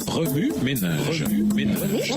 Remue ménage. Remue ménage.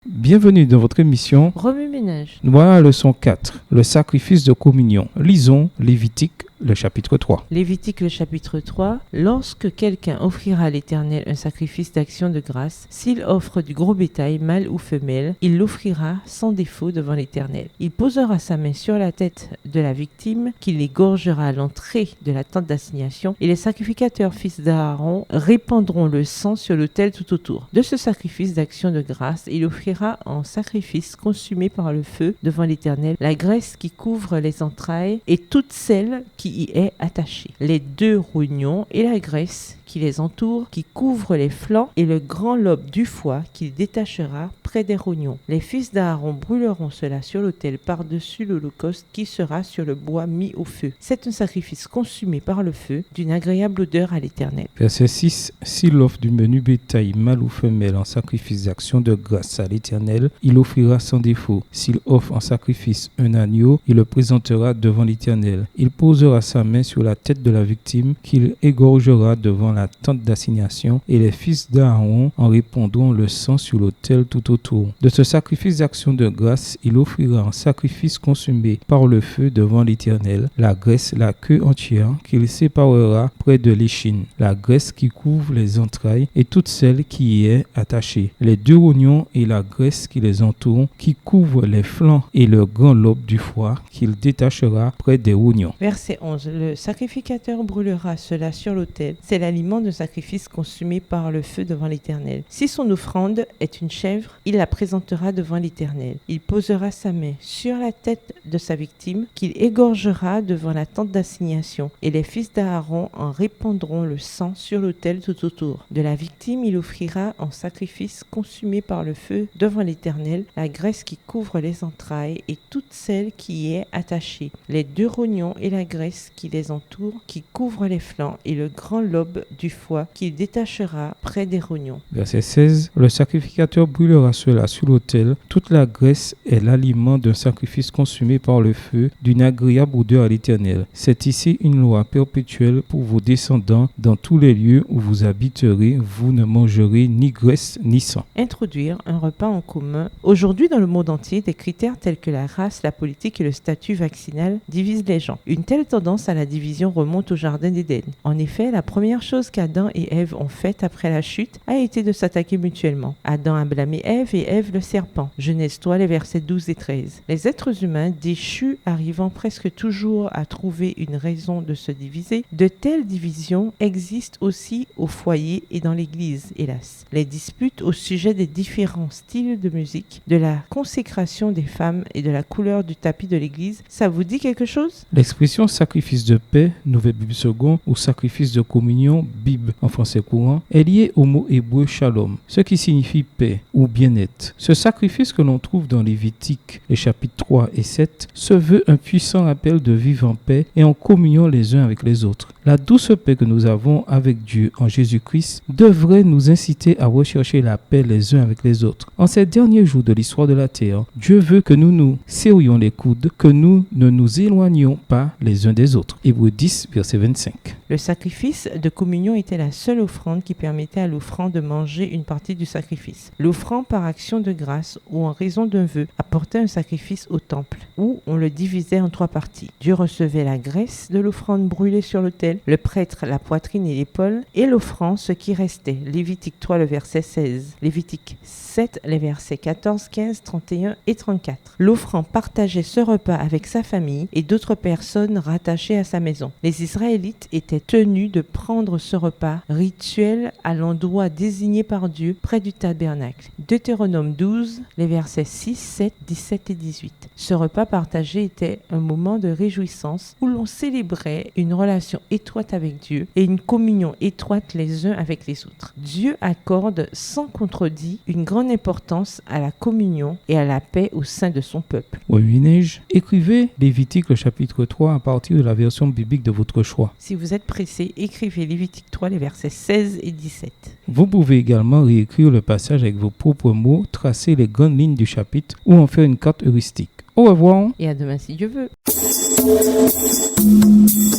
Bienvenue dans votre émission Remue ménage. Voilà la leçon 4, le sacrifice de communion. Lisons Lévitique, le chapitre 3. Lévitique le chapitre 3. Lorsque quelqu'un offrira à l'Éternel un sacrifice d'action de grâce, s'il offre du gros bétail, mâle ou femelle, il l'offrira sans défaut devant l'Éternel. Il posera sa main sur la tête de la victime, qu'il égorgera à l'entrée de la tente d'assignation, et les sacrificateurs fils d'Aaron répandront le sang sur l'autel tout autour. De ce sacrifice d'action de grâce, il offrira en sacrifice consumé par le feu devant l'Éternel la graisse qui couvre les entrailles et toute celle qui y est attachée, les 2 rognons et la graisse qui les entoure, qui couvre les flancs et le grand lobe du foie qu'il détachera près des rognons. Les fils d'Aaron brûleront cela sur l'autel par-dessus l'holocauste qui sera sur le bois mis au feu. C'est un sacrifice consumé par le feu d'une agréable odeur à l'Éternel. Verset 6. S'il offre du menu bétail, mâle ou femelle, en sacrifice d'action de grâce à l'Éternel, il offrira sans défaut. S'il offre en sacrifice un agneau, il le présentera devant l'Éternel. Il posera sa main sur la tête de la victime qu'il égorgera devant la tente d'assignation, et les fils d'Aaron en répandront le sang sur l'autel tout autour. De ce sacrifice d'action de grâce, il offrira en sacrifice consumé par le feu devant l'Éternel la graisse, la queue entière qu'il séparera près de l'échine, la graisse qui couvre les entrailles et toute celle qui y est attachée, les 2 rognons et la graisse qui les entoure, qui couvre les flancs et le grand lobe du foie qu'il détachera près des rognons. Verset 11. Le sacrificateur brûlera cela sur l'autel. C'est l'aliment de sacrifice consumé par le feu devant l'Éternel. Si son offrande est une chèvre, il la présentera devant l'Éternel. Il posera sa main sur la tête de sa victime, qu'il égorgera devant la tente d'assignation, et les fils d'Aaron en répandront le sang sur l'autel tout autour. De la victime, il offrira en sacrifice consumé par le feu devant l'Éternel la graisse qui couvre les entrailles et toute celle qui y est attachée, les 2 rognons et la graisse qui les entoure, qui couvre les flancs et le grand lobe du foie qu'il détachera près des rognons. Verset 16. Le sacrificateur brûlera cela sur l'autel. Toute la graisse est l'aliment d'un sacrifice consumé par le feu, d'une agréable odeur à l'Éternel. C'est ici une loi perpétuelle pour vos descendants. Dans tous les lieux où vous habiterez, vous ne mangerez ni graisse ni sang. Introduire un repas en commun. Aujourd'hui, dans le monde entier, des critères tels que la race, la politique et le statut vaccinal divisent les gens. Une telle tendance à la division remonte au jardin d'Éden. En effet, la première chose qu'Adam et Ève ont faite après la chute a été de s'attaquer mutuellement. Adam a blâmé Ève et Ève le serpent. Genèse 3, les versets 12 et 13. Les êtres humains déchus arrivant presque toujours à trouver une raison de se diviser, de telles divisions existent aussi au foyer et dans l'église, hélas. Les disputes au sujet des différents styles de musique, de la consécration des femmes et de la couleur du tapis de l'église, ça vous dit quelque chose? L'expression sacrifice de paix, Nouvelle Bible seconde, ou sacrifice de communion, Bible en français courant, est lié au mot hébreu shalom, ce qui signifie paix ou bien-être. Ce sacrifice que l'on trouve dans Lévitique, les chapitres 3 et 7, se veut un puissant rappel de vivre en paix et en communion les uns avec les autres. La douce paix que nous avons avec Dieu en Jésus-Christ devrait nous inciter à rechercher la paix les uns avec les autres. En ces derniers jours de l'histoire de la terre, Dieu veut que nous nous serrions les coudes, que nous ne nous éloignions pas les uns des autres. Hébreux 10, verset 25. Le sacrifice de communion était la seule offrande qui permettait à l'offrant de manger une partie du sacrifice. L'offrant par action de grâce ou en raison d'un vœu apportait un sacrifice au temple, où on le divisait en 3 parties. Dieu recevait la graisse de l'offrande brûlée sur l'autel, le prêtre la poitrine et l'épaule, et l'offrant ce qui restait. Lévitique 3, le verset 16. Lévitique 7, les versets 14, 15, 31 et 34. L'offrant partageait ce repas avec sa famille et d'autres personnes rattachées à sa maison. Les Israélites étaient tenus de prendre ce repas rituel à l'endroit désigné par Dieu près du tabernacle. Deutéronome 12, les versets 6, 7, 17 et 18. Ce repas repas partagé était un moment de réjouissance où l'on célébrait une relation étroite avec Dieu et une communion étroite les uns avec les autres. Dieu accorde sans contredit une grande importance à la communion et à la paix au sein de son peuple. Oui, Neige. Écrivez Lévitique le chapitre 3 à partir de la version biblique de votre choix. Si vous êtes pressé, écrivez Lévitique 3, les versets 16 et 17. Vous pouvez également réécrire le passage avec vos propres mots, tracer les grandes lignes du chapitre ou en faire une carte heuristique. Au revoir. Et à demain si Dieu veut.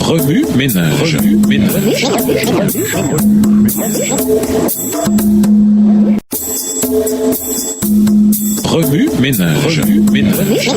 Remue ménage. Remue ménage. Remue ménage. Remue ménage.